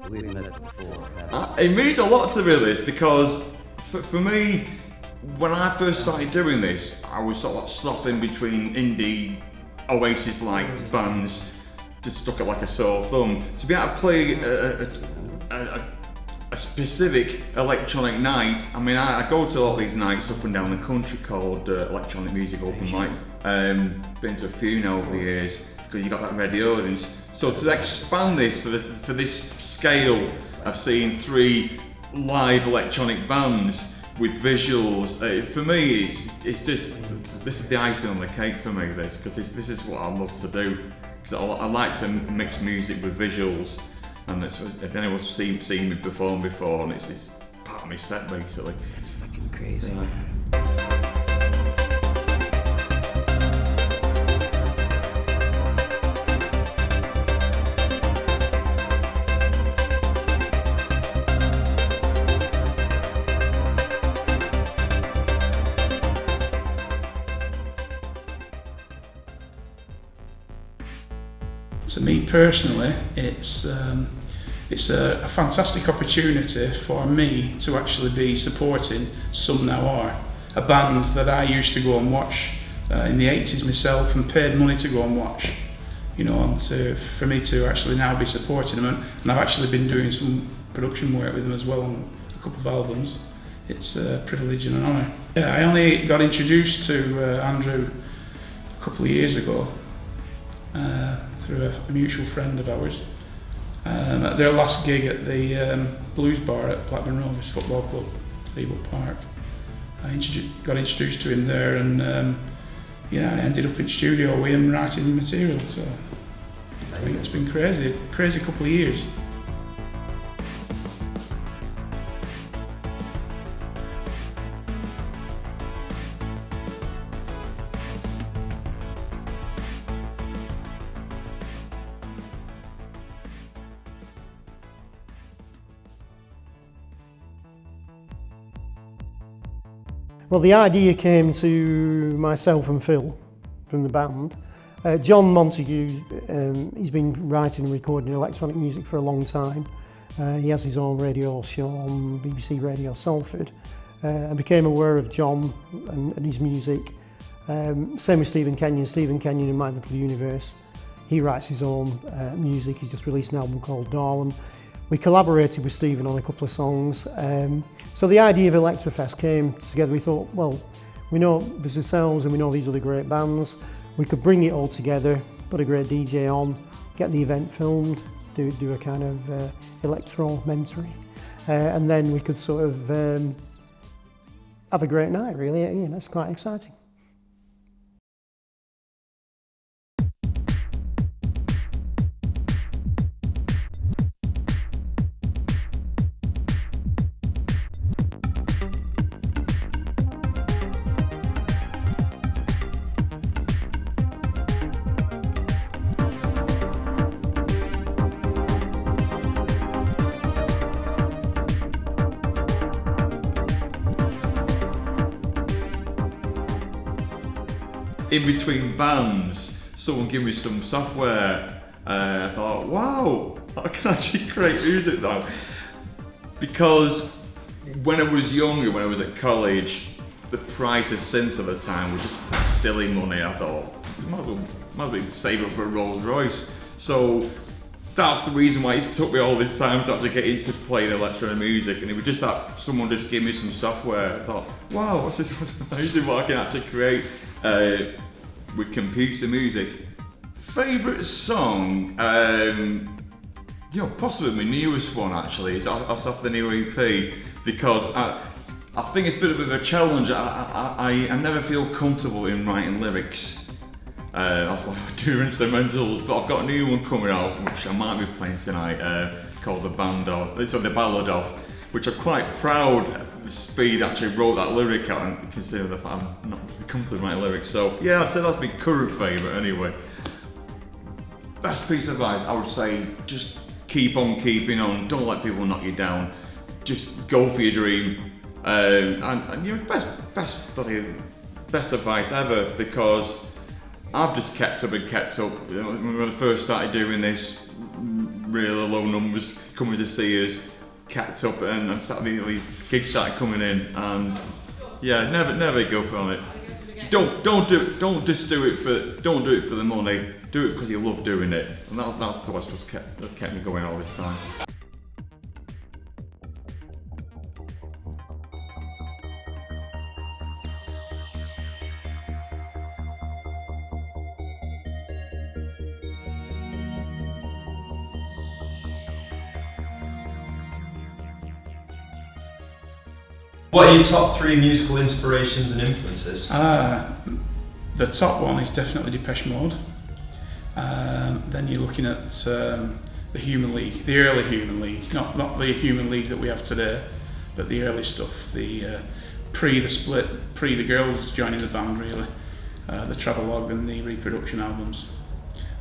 We've met before. It means a lot to me, this, because for me, when I first started doing this, I was sort of like slotting between indie Oasis-like bands, just stuck it like a sore thumb. To be able to play a specific electronic night, I mean, I go to all these nights up and down the country called Electronic Music Open Mic. Been to a few now over the years, because you got that ready audience. So to expand this for this scale of seeing 3 live electronic bands with visuals, for me, it's just, this is the icing on the cake for me, because this is what I love to do. Because I like to mix music with visuals, and if anyone's seen me perform before, and it's part of my set basically. It's fucking crazy, man. To me personally, it's a fantastic opportunity for me to actually be supporting Some Now Are, a band that I used to go and watch in the 80s myself and paid money to go and watch. You know, and for me to actually now be supporting them, and I've actually been doing some production work with them as well on a couple of albums. It's a privilege and an honour. Yeah, I only got introduced to Andrew a couple of years ago. Through a mutual friend of ours. At their last gig at the Blues Bar at Blackburn Rovers Football Club, Eagle Park. I got introduced to him there, and yeah, I ended up in studio with him writing the material. So I think it's been crazy couple of years. Well, the idea came to myself and Phil from the band. John Montague, he's been writing and recording electronic music for a long time. He has his own radio show on BBC Radio Salford. I became aware of John and his music. Same with Stephen Kenyon in My Little Universe. He writes his own music. He's just released an album called Darwen. We collaborated with Stephen on a couple of songs. So the idea of Electrofest came together. We thought, well, we know there's ourselves and we know these other great bands. We could bring it all together, put a great DJ on, get the event filmed, do a kind of Electromentary. And then we could sort of have a great night, really. You know, it's quite exciting. In between bands, someone gave me some software. I thought, wow, I can actually create music now. Because when I was younger, when I was at college, the price of synths at the time was just silly money. I thought, might as well save up for a Rolls Royce. So that's the reason why it took me all this time to actually get into playing electronic music. And it was just that someone just gave me some software. I thought, wow, what's amazing what I can actually create with computer music. Favourite song? You know, possibly my newest one actually. It's off the new EP, because I think it's a bit of a challenge. I never feel comfortable in writing lyrics. That's why I do instrumentals, but I've got a new one coming out which I might be playing tonight, called The Ballad of, which I'm quite proud at the speed I actually wrote that lyric out, and consider the fact I'm not comfortable with my lyrics. So yeah, I'd say that's my current favourite anyway. Best piece of advice, I would say, just keep on keeping on, don't let people knock you down, just go for your dream. And you know, best advice ever, because I've just kept up and kept up. You know, when I first started doing this, really low numbers coming to see us, kept up, and these gigs started coming in, and yeah, never give up on it. Don't just do it for the money. Do it because you love doing it, and that's what's kept me going all this time. What are your top 3 musical inspirations and influences? The top one is definitely Depeche Mode. Then you're looking at the Human League, the early Human League, not the Human League that we have today, but the early stuff, the pre the split, pre the girls joining the band really, the Travelogue and the reproduction albums.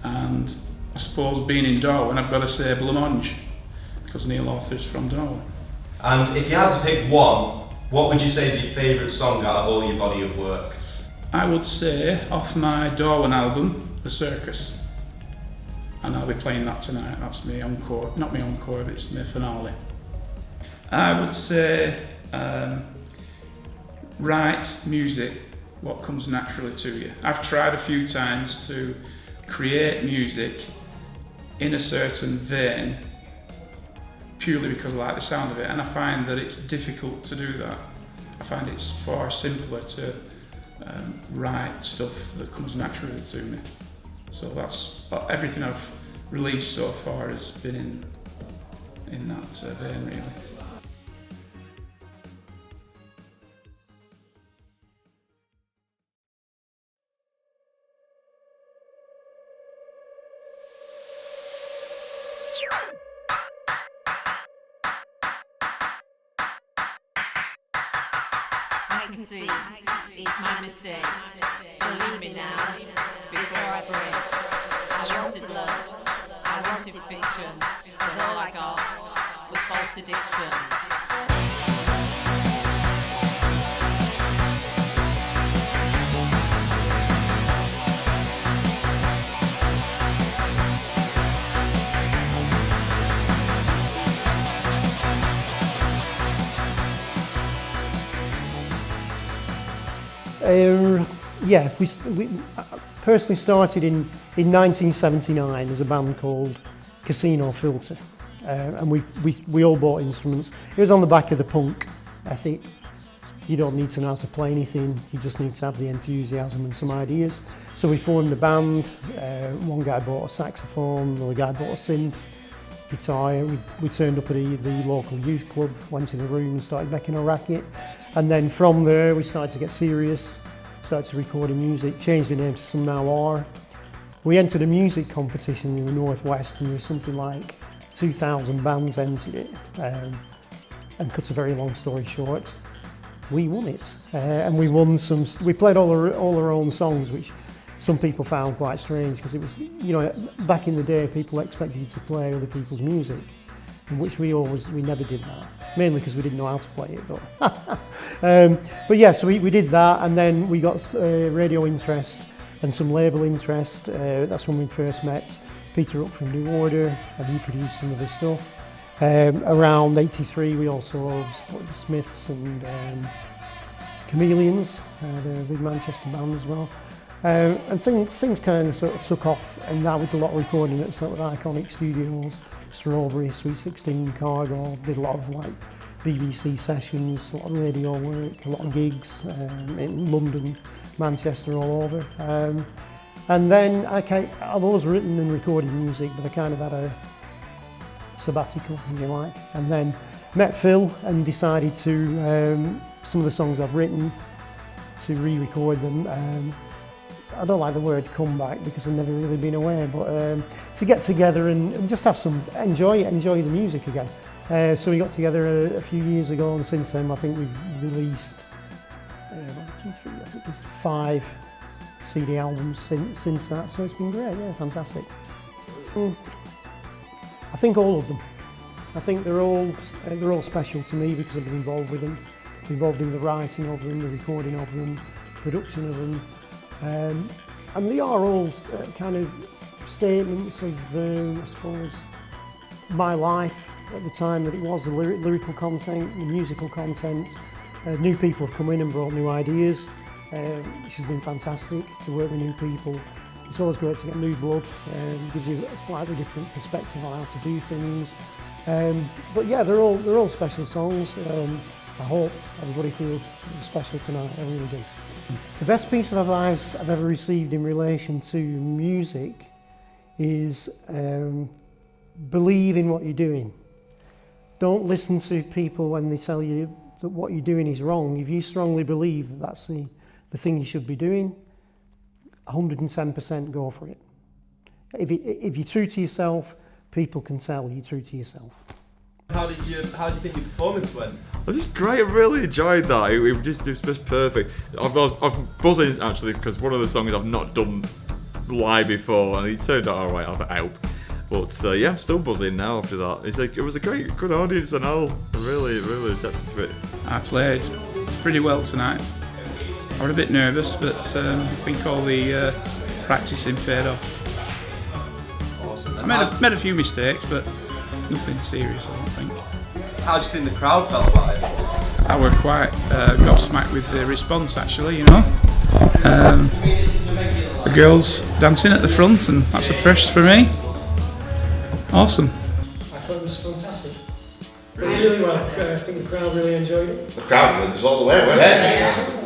And I suppose being in Darwen, I've got to say Blancmange, because Neil Arthur's from Darwen. And if you had to pick one, what would you say is your favourite song out of all your body of work? I would say off my Darwen album, The Circus. And I'll be playing that tonight. That's my encore, not my encore, but it's my finale. I would say write music, what comes naturally to you. I've tried a few times to create music in a certain vein, purely because I like the sound of it, and I find that it's difficult to do that. I find it's far simpler to write stuff that comes naturally to me. So that's everything I've released so far has been in that vein really. I can see it's my mistake, so leave me now, before I break. I wanted love, I wanted fiction, but all I got was false addiction. Yeah, we personally started in 1979 as a band called Casino Filter, and we all bought instruments. It was on the back of the punk ethic. You don't need to know how to play anything, you just need to have the enthusiasm and some ideas. So we formed a band. One guy bought a saxophone, another guy bought a synth, guitar. We turned up at the local youth club, went in a room and started making a racket. And then from there we started to get serious, started to recording music, changed the name to Some Now Are. We entered a music competition in the Northwest, and there was something like 2,000 bands entered it. And cut a very long story short, we won it. And we won we played all our own songs, which some people found quite strange, because it was, you know, back in the day people expected you to play other people's music, in which we never did that, mainly because we didn't know how to play it. But yeah, so we did that, and then we got radio interest and some label interest. That's when we first met Peter Up from New Order, and he produced some of the stuff. Around '83 we also supported the Smiths and Chameleons, they're a big Manchester band as well. And things kind of sort of took off, and now we did a lot of recording at sort of iconic studios, Strawberry, Sweet 16, Cargo, did a lot of like BBC sessions, a lot of radio work, a lot of gigs in London, Manchester, all over. And then I've always written and recorded music, but I kind of had a sabbatical, if you like, and then met Phil and decided to, some of the songs I've written, to re-record them. I don't like the word comeback because I've never really been away, but to get together and just have some, enjoy the music again. So we got together a few years ago, and since then I think we've released, I think it was 5 CD albums since that, so it's been great, yeah, fantastic. I think all of them. I think they're all special to me because I've been involved with them, involved in the writing of them, the recording of them, production of them. And they are all kind of statements of, I suppose, my life at the time that it was, the lyrical content, the musical content. New people have come in and brought new ideas, which has been fantastic to work with new people. It's always great to get new blood, gives you a slightly different perspective on how to do things. But yeah, they're all special songs. I hope everybody feels special tonight, I really do. The best piece of advice I've ever received in relation to music is believe in what you're doing. Don't listen to people when they tell you that what you're doing is wrong. If you strongly believe that that's the thing you should be doing, 110% go for it. If you're true to yourself, people can tell you're true to yourself. How do you think your performance went? It was just great. I really enjoyed that. It was just perfect. I'm buzzing actually because one of the songs I've not done live before, and it turned out alright. I hope. But yeah, I'm still buzzing now after that. It was a good audience, and I really receptive to it. I played pretty well tonight. I was a bit nervous, but I think all the practicing paid off. Awesome. I made a few mistakes, but nothing serious, I don't think. How do you think the crowd felt about it? I were quite gobsmacked with the response, actually, you know. The girls dancing at the front, and that's a first for me. Awesome. I thought it was fantastic. Really well. I think the crowd really enjoyed it. The crowd was all the way, weren't they?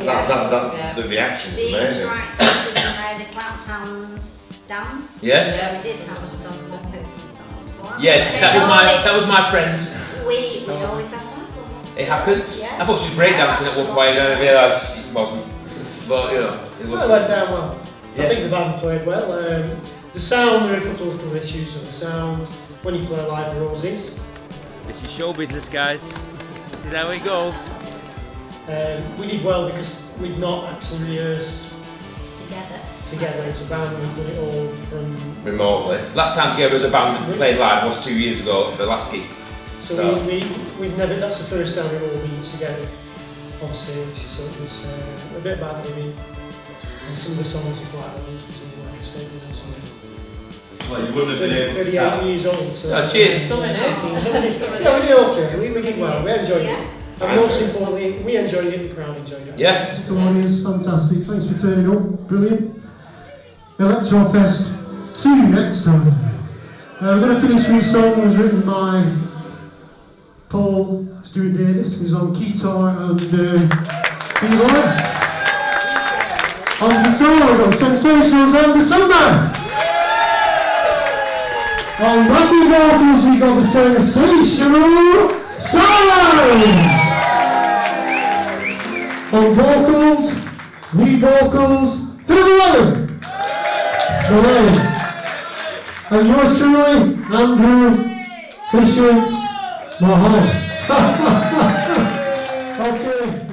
Yeah. The reaction was The amazing. interactive and the clap hands dance. Yeah. We did have a dance before. Yes, that was my friend. We always have that. It happens. Yeah. I thought she was breakdancing at one point, and I realised it wasn't. But you know, it was. It went down well. Yeah. I think the band played well. The sound, there are a couple of issues with the sound. When you play live roses, This is show business, guys. This is how it goes. we did well because we'd not actually rehearsed together as a band. We did it all from Remotely. Last time together as a band we played live was 2 years ago at the last gig. So we've never. That's the first time we've all been together on stage. So it was a bit bad for me. And some of the songs are quite old, like statements. Well, you wouldn't have been able to 38 tell. years old. So Oh, cheers. Yeah, we did okay. We did well. We enjoyed it. And most importantly, we enjoyed it. The crowd enjoyed it. Yeah. The audience, fantastic. Thanks for turning up. Brilliant. Electrofest 2 next time. We're going to finish with a song that was written by Paul Stewart Davis, who's on guitar and keyboard. On guitar, we've got Sensationals and the Summer. On backing vocals, we've got the Sensational Sounds. On vocals, lead vocals, Phil Malone. And yours truly, Andrew Fisher Mahal. Okay.